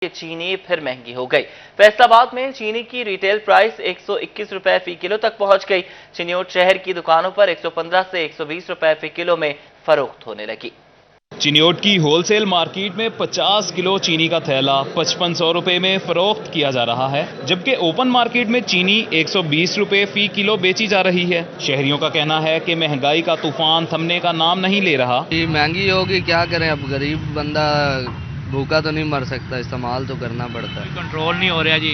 कि चीनी फिर महंगी हो गई। फैसलाबाद में चीनी की रिटेल प्राइस 121 रुपए फी किलो तक पहुंच गई। चिन्योट शहर की दुकानों पर 115 से 120 रुपए फी किलो में फरोख्त होने लगी। चिन्योट की होलसेल मार्केट में 50 किलो चीनी का थैला 5500 रुपए में फरोख्त किया जा रहा है, जबकि ओपन मार्केट में चीनी 120 रुपए फी किलो बेची जा रही है। शहरियों का कहना है कि महंगाई का तूफान थमने का नाम नहीं ले रहा। महंगी होगी, क्या करें, अब गरीब बंदा भूखा तो नहीं मर सकता, इस्तेमाल तो करना पड़ता है। कंट्रोल नहीं हो रहा जी,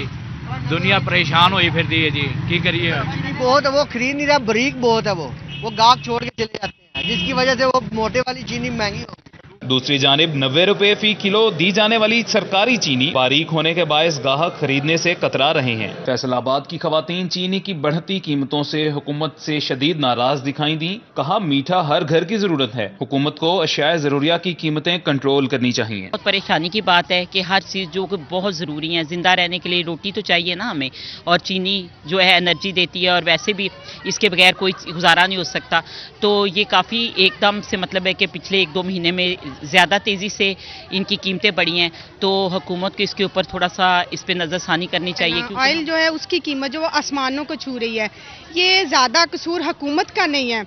दुनिया परेशान हुई फिरती है जी, की करिए। बहुत है, वो खरीद नहीं रहा, बरीक बहुत है, वो गाहक छोड़ के चले जाते हैं, जिसकी वजह से वो मोटे वाली चीनी महंगी हो गई। दूसरी जानिब 90 रुपए फी किलो दी जाने वाली सरकारी चीनी बारीक होने के बायस ग्राहक खरीदने से कतरा रहे हैं। फैसलाबाद की खवातीन चीनी की बढ़ती कीमतों से हुकूमत से शदीद नाराज दिखाई दी। कहा, मीठा हर घर की जरूरत है, हुकूमत को अशियाए जरूरिया की कीमतें कंट्रोल करनी चाहिए। बहुत परेशानी की बात है कि हर चीज़ जो कि बहुत ज़रूरी है, जिंदा रहने के लिए रोटी तो चाहिए ना हमें, और चीनी जो है एनर्जी देती है, और वैसे भी इसके बगैर कोई गुजारा नहीं हो सकता। तो ये काफ़ी एकदम से मतलब है कि पिछले 1-2 महीने में ज़्यादा तेज़ी से इनकी कीमतें बढ़ी हैं, तो हुकूमत को इसके ऊपर थोड़ा सा इस पे नज़रसानी करनी चाहिए। ऑयल जो है उसकी कीमत जो आसमानों को छू रही है, ये ज़्यादा कसूर हुकूमत का नहीं है।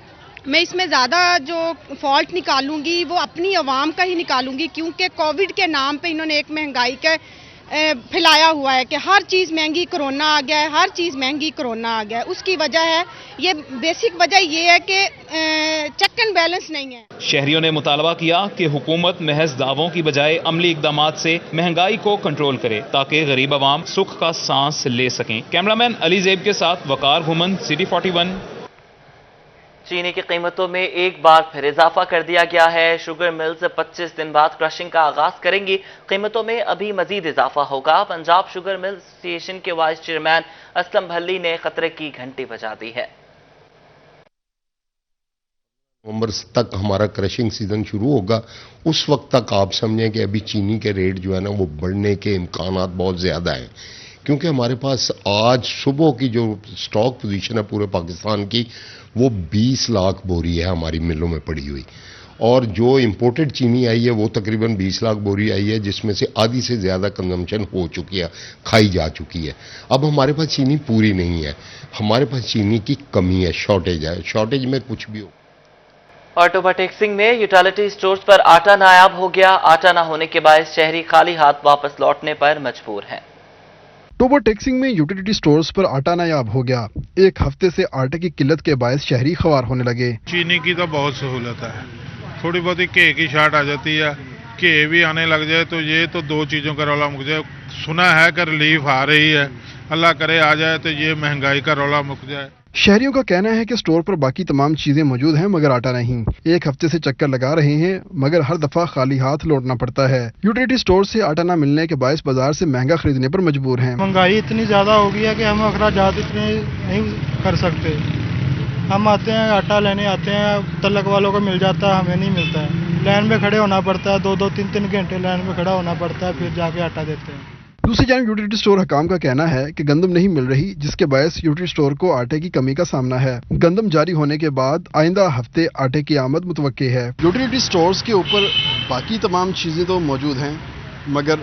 मैं इसमें ज़्यादा जो फॉल्ट निकालूंगी वो अपनी आवाम का ही निकालूंगी, क्योंकि कोविड के नाम पे इन्होंने एक महंगाई का फैलाया हुआ है कि हर चीज़ महंगी, कोरोना आ गया है, हर चीज़ महंगी, कोरोना आ गया है। उसकी वजह है, ये बेसिक वजह ये है कि चेक एंड बैलेंस नहीं है। शहरियों ने मुतालबा किया कि हुकूमत महज दावों की बजाय अमली इकदामात से महंगाई को कंट्रोल करे, ताकि गरीब आवाम सुख का सांस ले सकें। कैमरामैन अली ज़ेब के साथ वकार घुमन, सिटी 41। चीनी की कीमतों में एक बार फिर इजाफा कर दिया गया है। शुगर मिल्स 25 दिन बाद क्रशिंग का आगाज करेंगी। कीमतों में अभी मजीद इजाफा होगा। पंजाब शुगर मिल एसोसिएशन के वाइस चेयरमैन असलम भल्ली ने खतरे की घंटी बजा दी है। नवंबर तक हमारा क्रशिंग सीजन शुरू होगा, उस वक्त तक आप समझें कि अभी चीनी के रेट जो है ना वो बढ़ने के इम्कानात बहुत ज़्यादा हैं, क्योंकि हमारे पास आज सुबह की जो स्टॉक पोजीशन है पूरे पाकिस्तान की वो 20 लाख बोरी है हमारी मिलों में पड़ी हुई, और जो इंपोर्टेड चीनी आई है वो तकरीबन 20 लाख बोरी आई है, जिसमें से आधी से ज़्यादा कंजम्पशन हो चुकी है, खाई जा चुकी है। अब हमारे पास चीनी पूरी नहीं है, हमारे पास चीनी की कमी है, शॉर्टेज है। शॉर्टेज में कुछ भी हो। और ओवरटेक्सिंग में यूटिलिटी स्टोर्स पर आटा नायाब हो गया। आटा ना होने के बायस शहरी खाली हाथ वापस लौटने पर मजबूर हैं। ओवरटेक्सिंग में यूटिलिटी स्टोर्स पर आटा नायाब हो गया। एक हफ्ते से आटे की किल्लत के बायस शहरी ख्वार होने लगे। चीनी की तो बहुत सहूलत है, थोड़ी बहुत घे की शार्ट आ जाती है, घे भी आने लग जाए तो ये तो 2 चीज़ों का रौला मुक जाए। सुना है कि रिलीफ आ रही है, अल्लाह करे आ जाए तो ये महंगाई का रौला मुक जाए। शहरियों का कहना है कि स्टोर पर बाकी तमाम चीजें मौजूद हैं मगर आटा नहीं। एक हफ्ते से चक्कर लगा रहे हैं मगर हर दफा खाली हाथ लौटना पड़ता है। यूटिलिटी स्टोर से आटा न मिलने के बायस बाजार से महंगा खरीदने पर मजबूर हैं। महंगाई इतनी ज्यादा हो गई है कि हम अखराजात इतने नहीं कर सकते। हम आते हैं, आटा लेने आते हैं, तलक वालों को मिल जाता है, हमें नहीं मिलता है। लाइन में खड़े होना पड़ता है, 2-2, 3-3 घंटे लाइन में खड़ा होना पड़ता है, फिर जाके आटा देते हैं। दूसरी जानब यूटिलिटी स्टोर हकाम का कहना है कि गंदम नहीं मिल रही, जिसके बायस यूटिलिटी स्टोर को आटे की कमी का सामना है। गंदम जारी होने के बाद आइंदा हफ्ते आटे की आमद मुतवक्के है। यूटिलिटी स्टोर्स के ऊपर बाकी तमाम चीज़ें तो मौजूद हैं मगर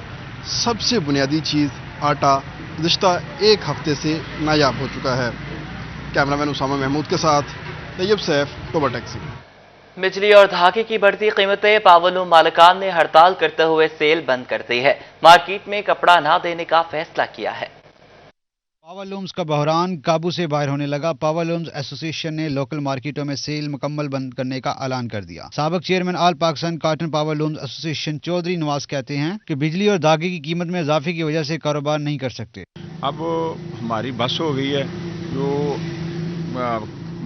सबसे बुनियादी चीज़ आटा गुज़िश्ता एक हफ्ते से नायाब हो चुका है। कैमरामैन उसामा महमूद के साथ तैयब सैफ, ओवरटेक्सिंग। बिजली और धागे की बढ़ती कीमतें, पावरलूम मालिकान ने हड़ताल करते हुए सेल बंद कर दी है। मार्केट में कपड़ा ना देने का फैसला किया है। पावरलूम्स का बहरान काबू से बाहर होने लगा। पावरलूम्स एसोसिएशन ने लोकल मार्केटों में सेल मुकम्मल बंद करने का ऐलान कर दिया। साबिक chairman all Pakistan cotton powerlooms association Chaudhry Nawaz कहते हैं कि बिजली और धागे की कीमत में इजाफे की वजह से कारोबार नहीं कर सकते। अब हमारी बस हो गई है, जो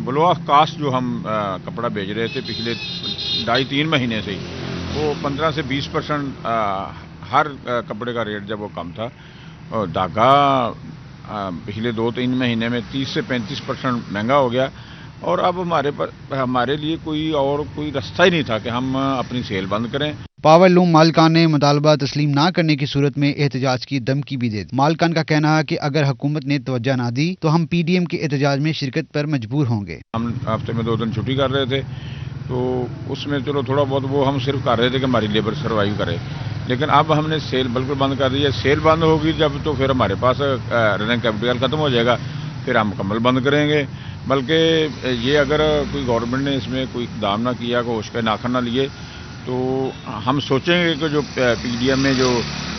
बिलो ऑफ कास्ट जो हम कपड़ा भेज रहे थे पिछले 2.5-3 महीने से ही, वो 15 से 20% हर कपड़े का रेट जब वो कम था, और धागा पिछले 2-3 महीने में 30 से 35% महंगा हो गया, और अब हमारे लिए कोई रास्ता ही नहीं था कि हम अपनी सेल बंद करें। पावरलूम मालिकान ने मुतालबा तस्लीम ना करने की सूरत में एहतजाज की धमकी भी दे दी। मालिकान का कहना है कि अगर हुकूमत ने तवज्जो ना दी तो हम PDM के एहतजाज में शिरकत पर मजबूर होंगे। हम हफ्ते में 2 दिन छुट्टी कर रहे थे, तो उसमें चलो थोड़ा बहुत वो हम सिर्फ कर रहे थे कि हमारी लेबर सर्वाइव करे, لیکن اب ہم نے سیل بالکل بند کر دی ہے. سیل بند ہوگی جب تو پھر ہمارے پاس رننگ کیپٹل ختم ہو جائے گا, پھر ہم مکمل بند کریں گے. بلکہ یہ اگر کوئی گورنمنٹ نے اس میں کوئی اقدام نہ کیا, کوئی اس کے ناخن نہ لیے, تو ہم سوچیں گے کہ جو پی ڈی ایم میں جو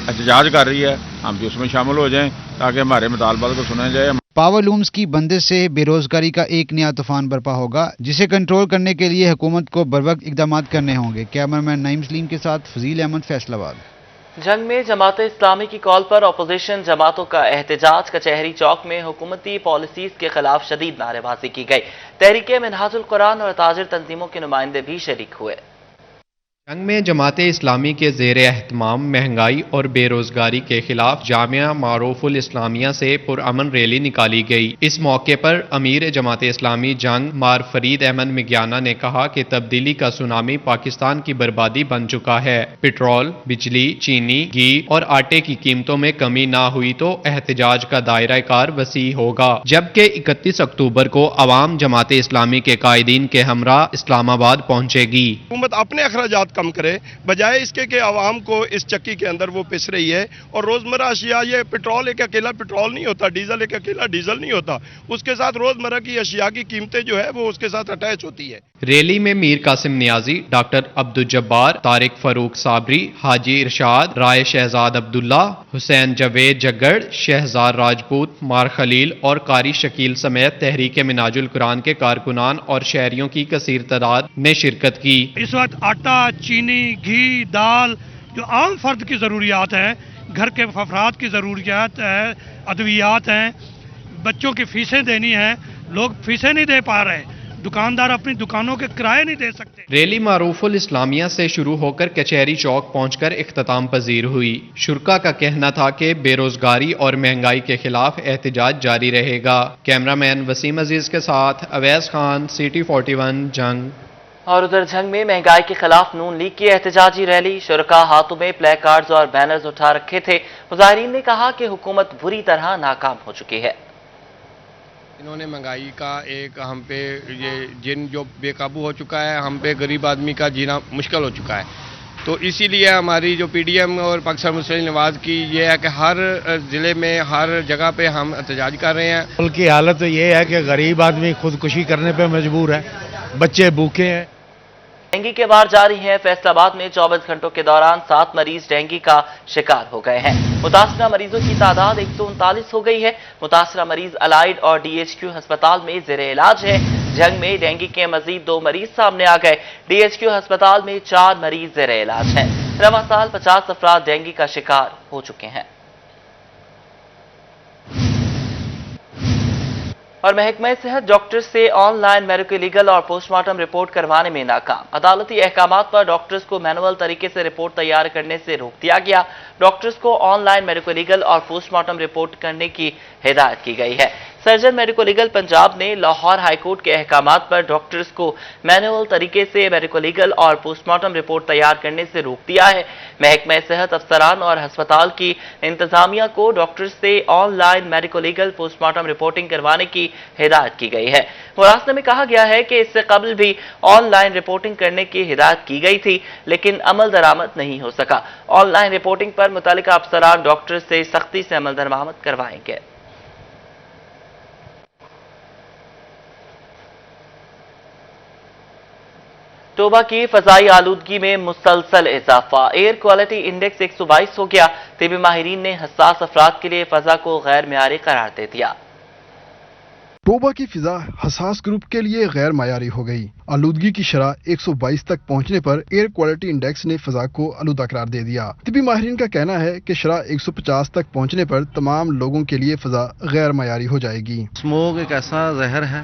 احتجاج کر رہی ہے ہم بھی اس میں شامل ہو جائیں تاکہ ہمارے مطالبات کو سنا جائے. پاور لومز کی بندش سے بے روزگاری کا ایک نیا طوفان برپا ہوگا, جسے کنٹرول کرنے کے لیے حکومت کو بروقت اقدامات کرنے ہوں گے. کیمرمین نعیم سلیم کے ساتھ فضیل احمد, فیصل آباد. جنگ میں جماعت اسلامی کی کال پر اپوزیشن جماعتوں کا احتجاج. کچہری چوک میں حکومتی پالیسیز کے خلاف شدید نعرے بازی کی گئی. تحریک منہاج القرآن اور تاجر تنظیموں کے نمائندے بھی شریک ہوئے. جنگ میں جماعت اسلامی کے زیر اہتمام مہنگائی اور بے روزگاری کے خلاف جامعہ معروف الاسلامیہ سے پرامن ریلی نکالی گئی. اس موقع پر امیر جماعت اسلامی جنگ مار فرید احمد مگیانہ نے کہا کہ تبدیلی کا سونامی پاکستان کی بربادی بن چکا ہے. پٹرول, بجلی, چینی, گھی اور آٹے کی قیمتوں میں کمی نہ ہوئی تو احتجاج کا دائرہ کار وسیع ہوگا. جبکہ 31 اکتوبر کو عوام جماعت اسلامی کے قائدین کے ہمراہ اسلام آباد پہنچے گی. حکومت اپنے اخراجات کم کرے بجائے اس کے کہ عوام کو اس چکی کے اندر وہ پس رہی ہے. اور روزمرہ اشیاء, یہ پٹرول ایک اکیلا پٹرول نہیں ہوتا, ڈیزل ایک اکیلا ڈیزل نہیں ہوتا, اس کے ساتھ روزمرہ کی اشیاء کی قیمتیں جو ہے وہ اس کے ساتھ اٹیچ ہوتی ہے. ریلی میں میر قاسم نیازی, ڈاکٹر عبدالجبار, طارق فاروق صابری, حاجی ارشاد, رائے شہزاد عبداللہ, حسین جاوید جگڑ, شہزار راجپوت, مار خلیل اور قاری شکیل سمیت تحریک منہاج القرآن کے کارکنان اور شہریوں کی کثیر تعداد نے شرکت کی. اس وقت آٹا, چینی, گھی, دال جو عام فرد کی ضروریات ہیں, گھر کے افراد کی ضروریات ہیں, ادویات ہیں, بچوں کی فیسیں دینی ہیں, لوگ فیسیں نہیں دے پا رہے, دکاندار اپنی دکانوں کے کرائے نہیں دے سکتے. ریلی معروف الاسلامیہ سے شروع ہو کر کچہری چوک پہنچ کر اختتام پذیر ہوئی. شرکا کا کہنا تھا کہ بے روزگاری اور مہنگائی کے خلاف احتجاج جاری رہے گا. کیمرامین وسیم عزیز کے ساتھ اویس خان, CT 41 جنگ. اور ادھر جنگ میں مہنگائی کے خلاف نون لیگ کی احتجاجی ریلی. شرکا ہاتھوں میں پلے کارڈز اور بینرز اٹھا رکھے تھے. مظاہرین نے کہا کہ حکومت بری طرح ناکام ہو چکی ہے. انہوں نے مہنگائی کا ایک ہم پہ یہ جن جو بے قابو ہو چکا ہے, ہم پہ غریب آدمی کا جینا مشکل ہو چکا ہے. تو اسی لیے ہماری جو PDM اور پاکستان مسلم نواز کی یہ ہے کہ ہر ضلع میں ہر جگہ پہ ہم احتجاج کر رہے ہیں. ملک کی حالت یہ ہے کہ غریب آدمی خودکشی کرنے پہ مجبور ہے, بچے بھوکے ہیں. ڈینگی کے وار جاری ہیں. فیصل آباد میں 24 گھنٹوں کے دوران 7 مریض ڈینگی کا شکار ہو گئے ہیں. متاثرہ مریضوں کی تعداد 139 ہو گئی ہے. متاثرہ مریض الائیڈ اور DHQ ہسپتال میں زیر علاج ہے. جنگ میں ڈینگی کے مزید 2 مریض سامنے آ گئے. DHQ ہسپتال میں 4 مریض زیر علاج ہیں. رواں سال 50 افراد ڈینگی کا شکار ہو چکے ہیں. اور محکمہ صحت ڈاکٹرز سے آن لائن میڈیکل لیگل اور پوسٹ مارٹم رپورٹ کروانے میں ناکام. عدالتی احکامات پر ڈاکٹرز کو مینول طریقے سے رپورٹ تیار کرنے سے روک دیا گیا. ڈاکٹرز کو آن لائن میڈیکل لیگل اور پوسٹ مارٹم رپورٹ کرنے کی ہدایت کی گئی ہے. سرجن میڈیکل لیگل پنجاب نے لاہور ہائی کورٹ کے احکامات پر ڈاکٹرز کو مینول طریقے سے میڈیکل لیگل اور پوسٹ مارٹم رپورٹ تیار کرنے سے روک دیا ہے. محکمہ صحت افسران اور ہسپتال کی انتظامیہ کو ڈاکٹرز سے on line medical legal post mortem reporting کروانے کی ہدایت کی گئی ہے. مراسلے میں کہا گیا ہے کہ اس سے قبل بھی آن لائن رپورٹنگ کرنے کی ہدایت کی گئی تھی لیکن عمل درآمد نہیں ہو سکا. آن لائن رپورٹنگ پر متعلقہ افسران ڈاکٹرز سے سختی سے عمل درآمد کروائیں گے. توبہ کی فضائی آلودگی میں مسلسل اضافہ. ایئر کوالٹی انڈیکس 122 ہو گیا. طبی ماہرین نے حساس افراد کے لیے فضا کو غیر معیاری قرار دے دیا. توبہ کی فضا حساس گروپ کے لیے غیر معیاری ہو گئی. آلودگی کی شرح 122 تک پہنچنے پر ایئر کوالٹی انڈیکس نے فضا کو آلودہ قرار دے دیا. طبی ماہرین کا کہنا ہے کہ شرح 150 تک پہنچنے پر تمام لوگوں کے لیے فضا غیر معیاری ہو جائے گی. اسموگ ایک ایسا زہر ہے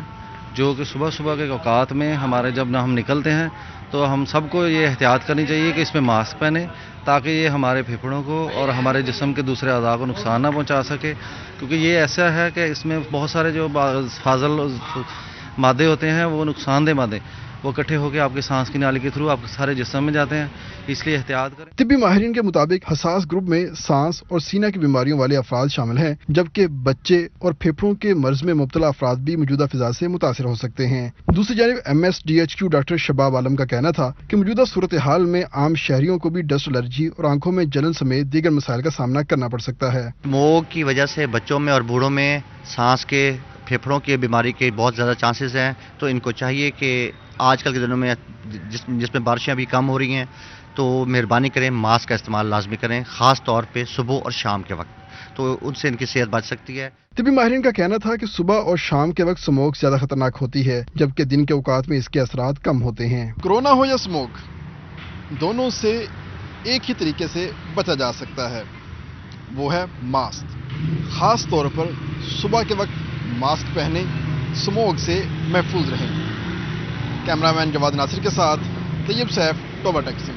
جو کہ صبح صبح کے اوقات میں ہمارے جب ہم نکلتے ہیں تو ہم سب کو یہ احتیاط کرنی چاہیے کہ اس میں ماسک پہنیں تاکہ یہ ہمارے پھیپھڑوں کو اور ہمارے جسم کے دوسرے اعضاء کو نقصان نہ پہنچا سکے. کیونکہ یہ ایسا ہے کہ اس میں بہت سارے جو فاضل مادے ہوتے ہیں وہ نقصان دہ مادے वो इकट्ठे होकर आपके सांस की नाली के थ्रू आपके सारे जिस्म में जाते हैं, इसलिए एहतियात करें। तिब्बी माहिरीन के मुताबिक हसास ग्रुप में सांस और सीना की बीमारियों वाले अफराद शामिल हैं, जबकि बच्चे और फेफड़ों के मर्ज में मुब्तला अफराद भी मौजूदा फिजा से मुतासिर हो सकते हैं। दूसरी जानिब MSDHQ डॉक्टर शबाब आलम का कहना था कि मौजूदा सूरत हाल में आम शहरियों को भी डस्ट एलर्जी और आंखों में जलन समेत दीगर मसाइल का सामना करना पड़ सकता है। स्मोक की वजह से बच्चों में और बूढ़ों में सांस के फेफड़ों की बीमारी के बहुत ज़्यादा चांसेस हैं, तो इनको चाहिए कि आजकल के दिनों में जिसमें बारिशें अभी कम हो रही हैं, तो मेहरबानी करें मास्क का इस्तेमाल लाजमी करें, ख़ास तौर पे सुबह और शाम के वक्त, तो उनसे इनकी सेहत बच सकती है। तिब्बी माहिरीन का कहना था कि सुबह और शाम के वक्त स्मोक ज्यादा खतरनाक होती है, जबकि दिन के औकात में इसके असरात कम होते हैं। कोरोना हो या स्मोक, दोनों से एक ही तरीके से बचा जा सकता है, वो है मास्क। खास तौर पर सुबह के वक्त मास्क पहने, स्मोक से महफूज रहें। कैमरामैन जवाद नासिर के साथ तैयब सैफ, टोबा टैक्सी।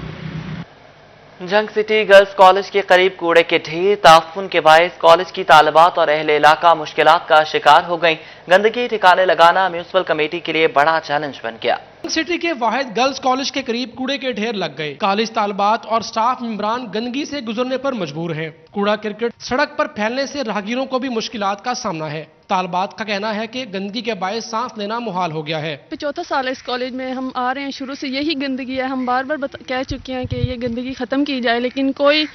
जंग सिटी गर्ल्स कॉलेज के करीब कूड़े के ढेर ताफुन के बायस कॉलेज की तालिबात और अहले इलाका मुश्किलात का शिकार हो गईं। गंदगी ठिकाने लगाना म्यूनिसिपल कमेटी के लिए बड़ा चैलेंज बन गया। जंग सिटी के वाहिद गर्ल्स कॉलेज के करीब कूड़े के ढेर लग गए। कॉलेज तालिबात और स्टाफ मेंबरान गंदगी से गुजरने पर मजबूर हैं। कूड़ा क्रिकेट सड़क पर फैलने से राहगीरों को भी मुश्किलात का सामना है। तालिबात का कहना है कि गंदगी के बायस सांस लेना मुहाल हो गया है। चौथा साल है इस कॉलेज में, हम आ रहे हैं, शुरू से यही गंदगी है। हम बार बार कह चुके हैं कि ये गंदगी खत्म की जाए, लेकिन कोई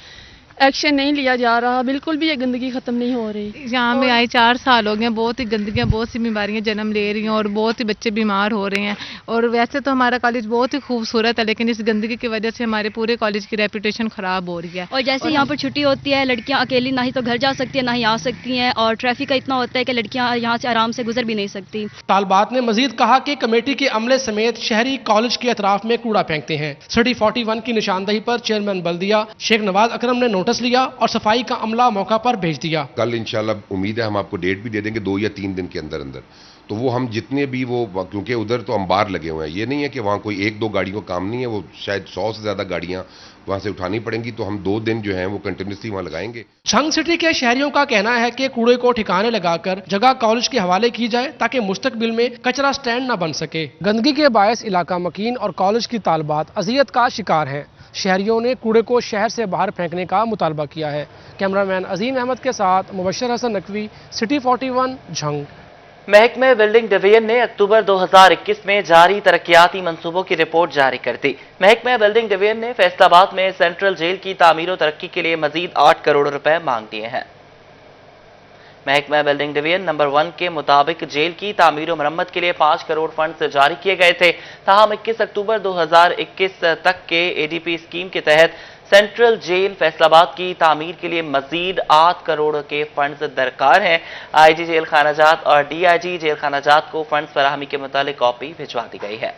एक्शन नहीं लिया जा रहा। बिल्कुल भी ये गंदगी खत्म नहीं हो रही। यहाँ में आए 4 साल हो गए, बहुत ही गंदगियाँ, बहुत सी बीमारियाँ जन्म ले रही हैं और बहुत ही बच्चे बीमार हो रहे हैं। और वैसे तो हमारा कॉलेज बहुत ही खूबसूरत है, लेकिन इस गंदगी की वजह से हमारे पूरे कॉलेज की रेपुटेशन खराब हो रही है। और जैसे यहाँ पर छुट्टी होती है, लड़कियाँ अकेली ना ही तो घर जा सकती है ना ही आ सकती हैं, और ट्रैफिक का इतना होता है कि लड़कियाँ यहाँ से आराम से गुजर भी नहीं सकती। तालिबात ने मजीद कहा कि कमेटी के अमले समेत शहरी कॉलेज के अतराफ में कूड़ा फेंकते हैं। सिटी 41 की निशानदही पर चेयरमैन बल्दिया शेख नवाज अकरम ने नोटिस लिया और सफाई का अमला मौका पर भेज दिया। कल इंशाल्लाह उम्मीद है हम आपको डेट भी दे देंगे 2 या 3 दिन के अंदर अंदर, तो वो हम जितने भी वो, क्योंकि उधर तो अंबार लगे हुए हैं, ये नहीं है कि वहाँ कोई 1-2 गाड़ियों का काम नहीं है, वो शायद 100 से ज्यादा गाड़ियाँ वहाँ से उठानी पड़ेंगी, तो हम 2 दिन जो हैं वो कंटिन्यूसली वहाँ लगाएंगे। जंग सिटी के शहरियों का कहना है कि कूड़े को ठिकाने लगाकर जगह कॉलेज के हवाले की जाए ताकि मुस्तकबिल में कचरा स्टैंड न बन सके। गंदगी के बायस इलाका मकीन और कॉलेज की तालिबात अजियत का शिकार है। शहरियों ने कूड़े को शहर से बाहर फेंकने का मुतालबा किया है। कैमरामैन अजीम अहमद के साथ मुबशर हसन नकवी, सिटी 41, झंग। महकमे बिल्डिंग डिवीजन ने अक्टूबर 2021 में जारी तरक्याती मंसूबों की रिपोर्ट जारी कर दी। महकमे बिल्डिंग डिवीजन ने फैसलाबाद में सेंट्रल जेल की तामीर और तरक्की के लिए मजीद 8 करोड़ रुपए मांग दिए हैं। महकमा बिल्डिंग डिवीजन नंबर 1 के मुताबिक जेल की तामीर और मरम्मत के लिए 5 करोड़ फंड जारी किए गए थे। ताहम 21 अक्टूबर 2021 तक के ADP स्कीम के तहत सेंट्रल जेल फैसलाबाद की तामीर के लिए मजीद 8 करोड़ के फंड्स दरकार हैं। IG जेल खानाजात और DIG जेल खानाजात को फंड्स फराहमी के मुतालिक कॉपी भिजवा दी गई है।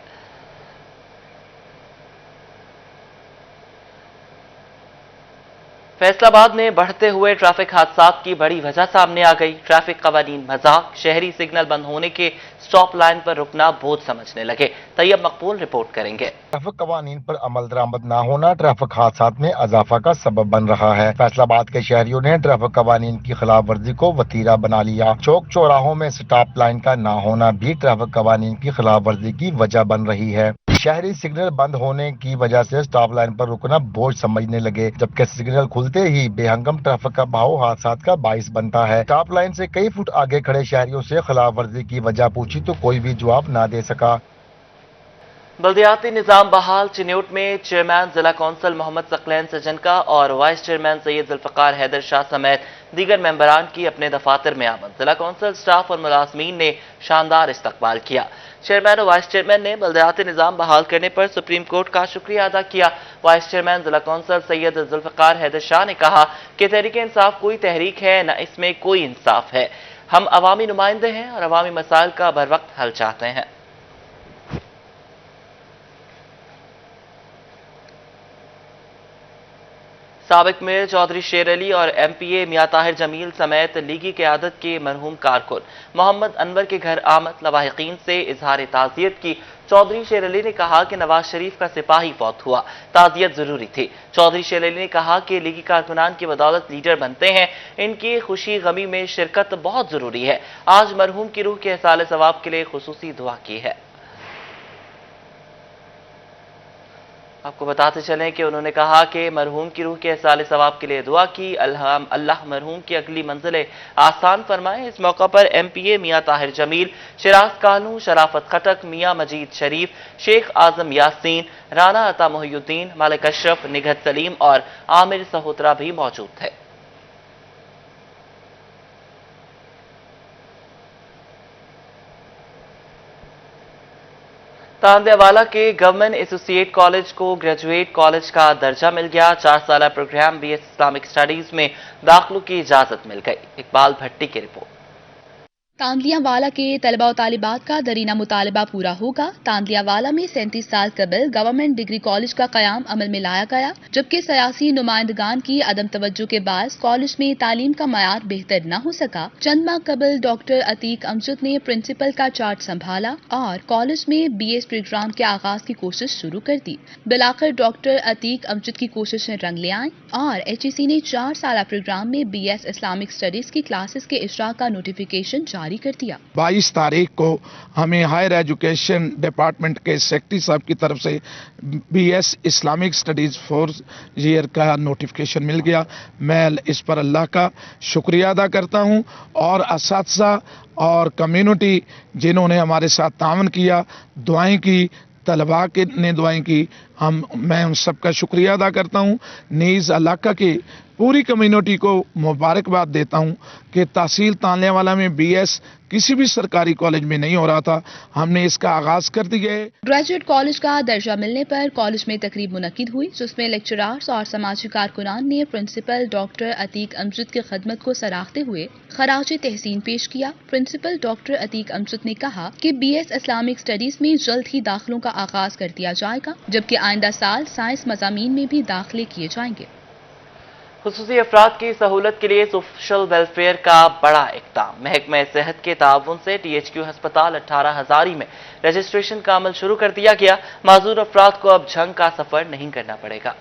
फैसलाबाद में बढ़ते हुए ट्रैफिक हादसात की बड़ी वजह सामने आ गई। ट्रैफिक कवानीन मजाक, शहरी सिग्नल बंद होने के स्टॉप लाइन पर रुकना बोझ समझने लगे। तैयब मकबूल रिपोर्ट करेंगे। ट्रैफिक कवानीन पर अमल दरामद न होना ट्रैफिक हादसात में इजाफा का सबब बन रहा है। फैसलाबाद के शहरियों ने ट्रैफिक कवानीन की खिलाफ वर्जी को वतीरा बना लिया। चौक चौराहों में स्टॉप लाइन का न होना भी ट्रैफिक कवानीन की खिलाफ वर्जी की वजह बन रही है। शहरी सिग्नल बंद होने की वजह से स्टॉप लाइन पर रुकना बोझ समझने लगे, जबकि सिग्नल खुलते ही बेहंगम ट्रैफिक का बहाव हादसात का बाइस बनता है। स्टॉप लाइन से कई फुट आगे खड़े शहरियों से खिलाफ वर्जी की वजह पूछी तो कोई भी जवाब न दे सका। बल्दियाती निजाम बहाल। चिन्यूट में चेयरमैन जिला कौंसिल मोहम्मद सकलैन सजनका और वाइस चेयरमैन सैयद जुल्फकार हैदर शाह समेत दीगर मेंबरान की अपने दफातर में आमद। जिला कौंसिल स्टाफ और मुलाजमीन ने शानदार इस्तकबाल किया। चेयरमैन और वाइस चेयरमैन ने बल्दियाती निजाम बहाल करने पर सुप्रीम कोर्ट का शुक्रिया अदा किया। वाइस चेयरमैन जिला कौंसिल सैयद जुल्फकार हैदर शाह ने कहा कि तहरीक इंसाफ कोई तहरीक है, न इसमें कोई इंसाफ है। हम अवामी नुमाइंदे हैं और अवामी मसाइल का बर वक्त हल चाहते हैं। साबिक मेयर चौधरी शेर अली और MPA मियां ताहिर जमील समेत लीगी क़यादत के मरहूम कारकुन मोहम्मद अनवर के घर आमद लवाहिकीन से इजहार ताज़ियत की। चौधरी शेर अली ने कहा कि नवाज शरीफ का सिपाही फौत हुआ, ताज़ियत जरूरी थी। चौधरी शेर अली ने कहा कि लीगी कारकुनान की बदौलत लीडर बनते हैं, इनकी खुशी गमी में शिरकत बहुत जरूरी है। आज मरहूम की रूह के इहसाले सवाब के लिए खुसूसी दुआ की है। आपको बताते चलें कि उन्होंने कहा कि मरहूम की रूह के इहसाल सवाब के लिए दुआ की। अल्लाह मरहूम की अगली मंजिलें आसान फरमाए। इस मौका पर MPA मियां ताहिर जमील, शिराज कानू, शराफत खटक, मियां मजीद शरीफ, शेख आजम यासीन, राना अता मोहिउद्दीन, मालिक अशरफ, निगहत सलीम और आमिर सहोत्रा भी मौजूद थे। तांदियावाला के गवर्नमेंट एसोसिएट कॉलेज को ग्रेजुएट कॉलेज का दर्जा मिल गया। 4 साला प्रोग्राम BS इस्लामिक स्टडीज में दाखिलों की इजाजत मिल गई। इकबाल भट्टी की रिपोर्ट। तांदियावाला के तलबा और तालिबात का दरीना मुतालबा पूरा होगा। तांदियावाला में 37 साल कबल गवर्नमेंट डिग्री कॉलेज का कयाम अमल में लाया गया, जबकि सियासी नुमाइंदगान की अदम तवज्जो के बायस कॉलेज में तालीम का मयार बेहतर न हो सका। चंद माह कबल डॉक्टर अतीक अमजद ने प्रिंसिपल का चार्ज संभाला और कॉलेज में BS प्रोग्राम के आगाज की कोशिश शुरू कर दी। बिलाखिर डॉक्टर अतीक अमजद की कोशिशें रंग ले आईं और HEC ने 4 साला प्रोग्राम में BS इस्लामिक स्टडीज की क्लासेस के इशरा का नोटिफिकेशन जारी कर दिया। 22 तारीख को हमें हायर एजुकेशन डिपार्टमेंट के सेक्रेटरी साहब की तरफ से BS इस्लामिक स्टडीज 4 ईयर का नोटिफिकेशन मिल गया। मैं इस पर अल्लाह का शुक्रिया अदा करता हूं और असातिज़ा और कम्युनिटी जिन्होंने हमारे साथ तावन किया, दुआएं की, तलबा के ने दुआएं की, मैं उन सबका शुक्रिया अदा करता हूं। नीज़ इलाका की पूरी कम्युनिटी को मुबारकबाद देता हूं कि तहसील तांदियावाला में BS किसी भी सरकारी कॉलेज में नहीं हो रहा था, हमने इसका आगाज कर दिया है। ग्रेजुएट कॉलेज का दर्जा मिलने पर कॉलेज में तकरीब मुनक्किद हुई, जिसमें लेक्चरर्स और समाजी कारकुनान ने प्रिंसिपल डॉक्टर अतीक अमजद की खदमत को सराहते हुए खराज तहसीन पेश किया। प्रिंसिपल डॉक्टर अतीक अमजद ने कहा कि BS इस्लामिक स्टडीज में जल्द ही दाखिलों का आगाज कर दिया जाएगा, जबकि आइंदा साल साइंस मज़ामीन में भी दाखिले किए जाएंगे। खुसूसी अफराद की सहूलत के लिए सोशल वेलफेयर का बड़ा इक़दाम। महकमा सेहत के ताउन से THQ हस्पताल 18 हज़ारी में रजिस्ट्रेशन का अमल शुरू कर दिया गया। माजूर अफराद को अब झंग का सफर नहीं करना पड़ेगा।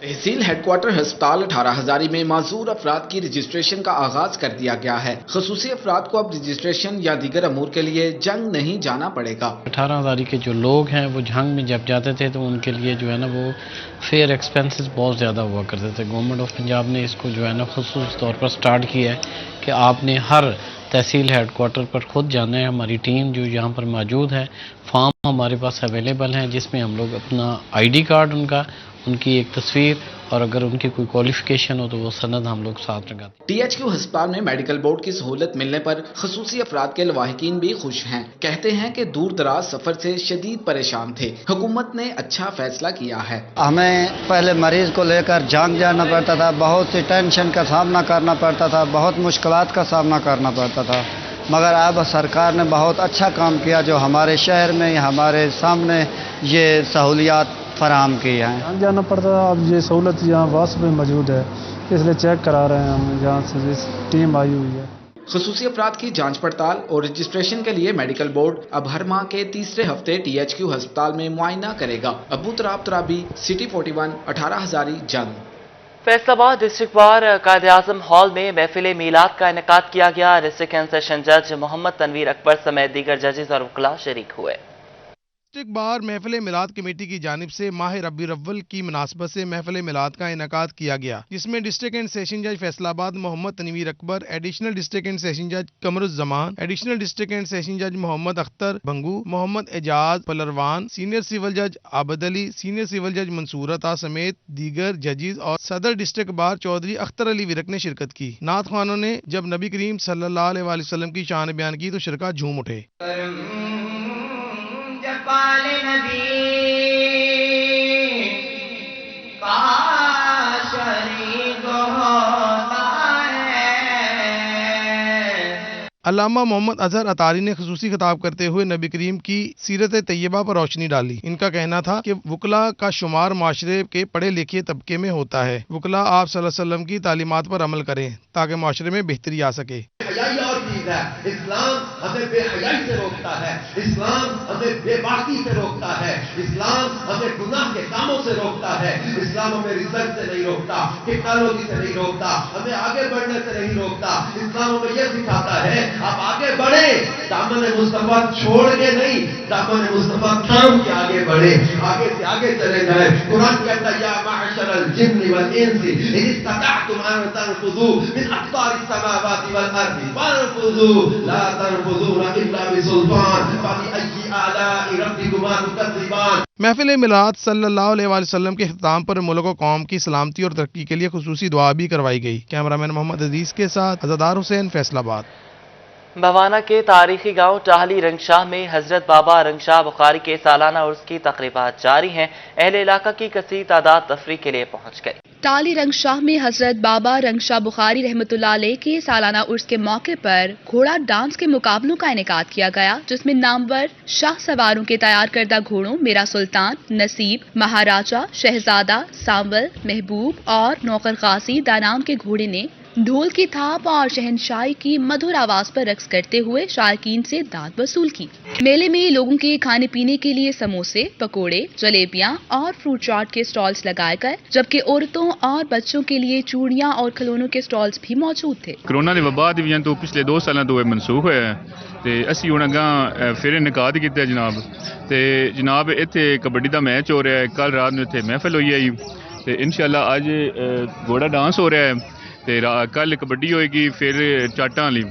तहसील हेडक्वार्टर अस्पताल 18 हज़ारी में माजूर अफराद की रजिस्ट्रेशन का आगाज कर दिया गया है। खसूसी अफराद को अब रजिस्ट्रेशन या दीगर अमूर के लिए जंग नहीं जाना पड़ेगा। 18 हज़ारी के जो लोग हैं वो जंग में जब जाते थे तो उनके लिए जो है ना वो फेयर एक्सपेंसेस बहुत ज़्यादा हुआ करते थे। गवर्नमेंट ऑफ पंजाब ने इसको जो है ना खुसूस तौर पर स्टार्ट किया है कि आपने हर तहसील हेडक्वार्टर पर खुद जाना है। हमारी टीम जो यहाँ पर मौजूद है, फॉर्म हमारे पास अवेलेबल हैं जिसमें हम लोग अपना ID कार्ड उनकी एक तस्वीर और अगर उनकी कोई क्वालिफिकेशन हो तो वो सनद हम लोग साथ लगाते हैं। THQ अस्पताल में मेडिकल बोर्ड की सहूलत मिलने पर खसूसी अफराद के लवाहिकीन भी खुश हैं। कहते हैं कि दूर दराज सफर से शदीद परेशान थे, हुकूमत ने अच्छा फैसला किया है। हमें पहले मरीज को लेकर जंग जाना पड़ता था, बहुत सी टेंशन का सामना करना पड़ता था, बहुत मुश्किलात का सामना करना पड़ता था, मगर अब सरकार ने बहुत अच्छा काम किया जो हमारे शहर में हमारे सामने ये सहूलियात फराहम की है। जाना पड़ता था, अब ये सहूलत यहाँ वास में मौजूद है, इसलिए चेक करा रहे हैं हम, जहाँ से टीम आई हुई है। खसूसी अफराद की जांच पड़ताल और रजिस्ट्रेशन के लिए मेडिकल बोर्ड अब हर माह के तीसरे हफ्ते THQ अस्पताल में मुआयना करेगा। अबू तराब तराबी, सिटी 41, 18 हज़ारी, जंग। Faisalabad district bar Quaid-e-Azam hall में महफिल मीलाद का इनेकाद किया गया। डिस्ट्रिक्ट एंड सेशन जज मोहम्मद तनवीर अकबर समेत दीगर जजेस और वकला शरीक हुए। डिस्ट्रिक्ट बार महफिल मिलाद कमेटी की जानिब से माह रबीउल अव्वल की मुनासबत से महफिल मिलाद का इनेकाद किया गया, जिसमें डिस्ट्रिक्ट एंड सेशन जज Faisalabad Mohammad Tanveer Akbar, additional district and session जज कमरुज़्ज़मान, एडिशनल डिस्ट्रिक्ट एंड सेशन जज मोहम्मद अख्तर भंगू, मोहम्मद एजाज पलरवान, सीनियर सिविल जज आबद अली, सीनियर सिविल जज मंसूरता समेत दीगर जजेस और सदर डिस्ट्रिक्ट बार चौधरी अख्तर अली विरक ने शिरकत की। नात खानों ने जब नबी करीम सल्लल्लाहु अलैहि वसल्लम की शान बयान की तो शिरका झूम उठे। अल्लामा मोहम्मद अजहर अतारी ने खुसूसी खिताब करते हुए नबी करीम की सीरत तैयबा पर रोशनी डाली। इनका कहना था कि वकला का शुमार माशरे के पढ़े लिखे तबके में होता है। वकला आप सल्लल्लाहु अलैहि वसल्लम की तालीमात पर अमल करें ताकि माशरे में बेहतरी आ सके। چیز ہے. اسلام ہمیں بے حیائی سے روکتا ہے, اسلام ہمیں بے باکی سے روکتا ہے, اسلام ہمیں گناہ کے کاموں سے روکتا ہے, اسلام ہمیں رزق سے نہیں روکتا, ٹیکنالوجی سے نہیں روکتا, ہمیں آگے بڑھنے سے نہیں روکتا. اسلام ہمیں یہ سکھاتا ہے آپ آگے بڑھیں, دامن مصطفیٰ چھوڑ کے نہیں, دامن مصطفیٰ تھام کے آگے بڑھے, آگے سے آگے چلے جائیں. قرآن کہتا ہے یا معشر الجن والانس ان استطعتم ان تنفذوا من اقطار السماوات والارض فانفذوا لا تنفذون الا بسلطان فبأي آلاء ربكما تكذبان. محفل میلاد صلی اللہ علیہ وآلہ وسلم کے اختتام پر ملک و قوم کی سلامتی اور ترقی کے لیے خصوصی دعا بھی کروائی گئی. کیمرامین محمد عزیز کے ساتھ عزادار حسین, فیصل آباد. بوانا کے تاریخی گاؤں ٹاہلی رنگشاہ میں حضرت بابا رنگشاہ بخاری کے سالانہ عرس کی تقریبات جاری ہیں. اہل علاقہ کی کثیر تعداد تفریح کے لیے پہنچ گئی. ٹاہلی رنگشاہ میں حضرت بابا رنگشاہ بخاری رحمۃ اللہ علیہ کے سالانہ عرس کے موقع پر گھوڑا ڈانس کے مقابلوں کا انعقاد کیا گیا, جس میں نامور شاہ سواروں کے تیار کردہ گھوڑوں میرا سلطان, نصیب, مہاراجہ, شہزادہ, سامبل, محبوب اور نوکر غازی دانام کے گھوڑے نے ڈھول کی تھاپ اور شہنشاہی کی مدھر آواز پر رقص کرتے ہوئے شارکین سے داد وصول کی. میلے میں لوگوں کے کھانے پینے کے لیے سموسے, پکوڑے, جلیبیاں اور فروٹ چاٹ کے سٹالز لگائے گئے, جبکہ عورتوں اور بچوں کے لیے چوڑیاں اور کھلونوں کے سٹالز بھی موجود تھے. کرونا کی وبا دی وجہ تو پچھلے 2 سالوں تو منسوخ ہوا ہے تے اسی ہن اگاں پھر انعقاد کیتا جناب. تے جناب ایتھے کبڈی دا میچ ہو رہا ہے, کل رات نوں ایتھے محفل ہوئی ہے تے انشاءاللہ اج گھوڑا ڈانس ہو رہا ہے تے کل کبڈی ہوئے گی, پھر چاٹاں والی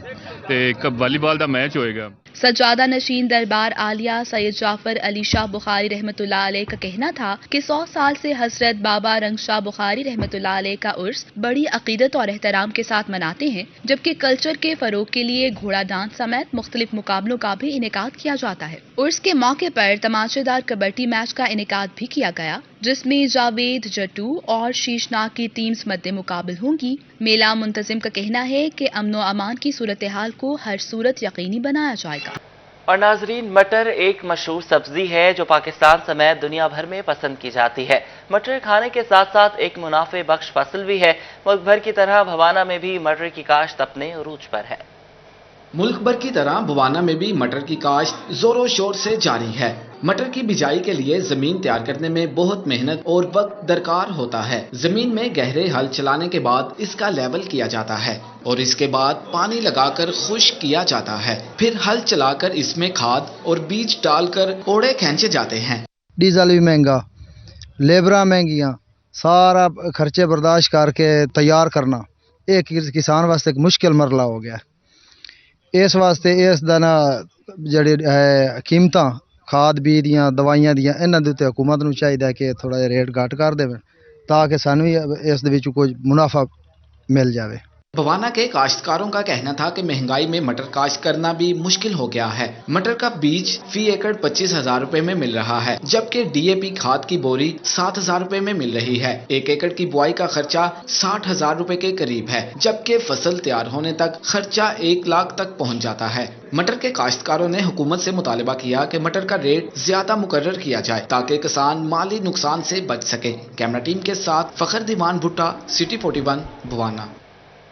تے والی بال دا میچ ہوئے گا. سجادہ نشین دربار عالیہ سید جعفر علی شاہ بخاری رحمۃ اللہ علیہ کا کہنا تھا کہ 100 سال سے حضرت بابا رنگ شاہ بخاری رحمۃ اللہ علیہ کا عرس بڑی عقیدت اور احترام کے ساتھ مناتے ہیں, جبکہ کلچر کے فروغ کے لیے گھوڑا ڈانس سمیت مختلف مقابلوں کا بھی انعقاد کیا جاتا ہے. عرس کے موقع پر تماشے دار کبڈی میچ کا انعقاد بھی کیا گیا, جس میں جاوید جٹو اور شیشناگ کی ٹیمز مد مقابل ہوں گی. میلہ منتظم کا کہنا ہے کہ امن و امان کی صورتحال کو ہر صورت یقینی بنایا جائے گا. اور ناظرین, مٹر ایک مشہور سبزی ہے جو پاکستان سمیت دنیا بھر میں پسند کی جاتی ہے. مٹر کھانے کے ساتھ ساتھ ایک منافع بخش فصل بھی ہے. ملک بھر کی طرح بھوانا میں بھی مٹر کی کاشت اپنے عروج پر ہے. ملک بھر کی طرح بوانا میں بھی مٹر کی کاشت زور و شور سے جاری ہے. مٹر کی بجائی کے لیے زمین تیار کرنے میں بہت محنت اور وقت درکار ہوتا ہے. زمین میں گہرے ہل چلانے کے بعد اس کا لیول کیا جاتا ہے اور اس کے بعد پانی لگا کر خشک کیا جاتا ہے. پھر ہل چلا کر اس میں کھاد اور بیج ڈال کر اوڑے کھینچے جاتے ہیں. ڈیزل بھی مہنگا, لیبراں مہنگیاں, سارا خرچے برداشت کر کے تیار کرنا ایک کسان واسطے ایک مشکل مرحلہ ہو گیا. اس واسطے اس دن جڑی قیمتاں کھاد بی دیاں دوائیاں دیاں انہاں دے تے حکومت نوں چاہیے کہ تھوڑا جہا ریٹ گھٹ کر دے تاکہ سانوں بھی اس دے وچ کوئی منافع مل جاوے. بوانا کے کاشتکاروں کا کہنا تھا کہ مہنگائی میں مٹر کاشت کرنا بھی مشکل ہو گیا ہے. مٹر کا بیج فی ایکڑ 25,000 روپے میں مل رہا ہے, جبکہ ڈی اے پی کھاد کی بوری 7,000 روپے میں مل رہی ہے. 1 ایکڑ کی بوائی کا خرچہ 60,000 روپے کے قریب ہے, جبکہ فصل تیار ہونے تک خرچہ 1 لاکھ تک پہنچ جاتا ہے. مٹر کے کاشتکاروں نے حکومت سے مطالبہ کیا کہ مٹر کا ریٹ زیادہ مقرر کیا جائے تاکہ کسان مالی نقصان سے بچ سکے. کیمرہ ٹیم کے ساتھ فخر دیوان بھٹا, سٹی 41 بوانا.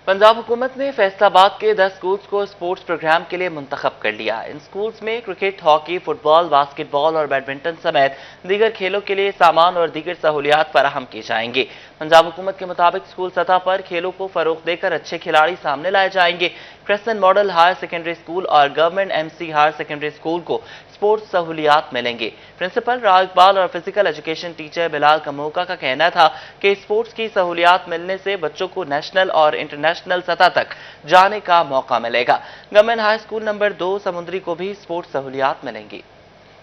پنجاب حکومت نے فیصل آباد کے 10 سکولز کو اسپورٹس پروگرام کے لیے منتخب کر لیا. ان سکولز میں کرکٹ, ہاکی, فٹ بال, باسکٹ بال اور بیڈمنٹن سمیت دیگر کھیلوں کے لیے سامان اور دیگر سہولیات فراہم کی جائیں گے. پنجاب حکومت کے مطابق اسکول سطح پر کھیلوں کو فروغ دے کر اچھے کھلاڑی سامنے لائے جائیں گے. Crescent model higher secondary school اور government M C higher secondary school کو اسپورٹس سہولیات ملیں گے. پرنسپل راج اقبال اور physical education teacher Bilal Kamoka کا کہنا تھا کہ اسپورٹس کی سہولیات ملنے سے بچوں کو نیشنل اور انٹرنیشنل سطح تک جانے کا موقع ملے گا. گورنمنٹ ہائی اسکول نمبر 2 سمندری کو بھی اسپورٹس سہولیات ملیں گی.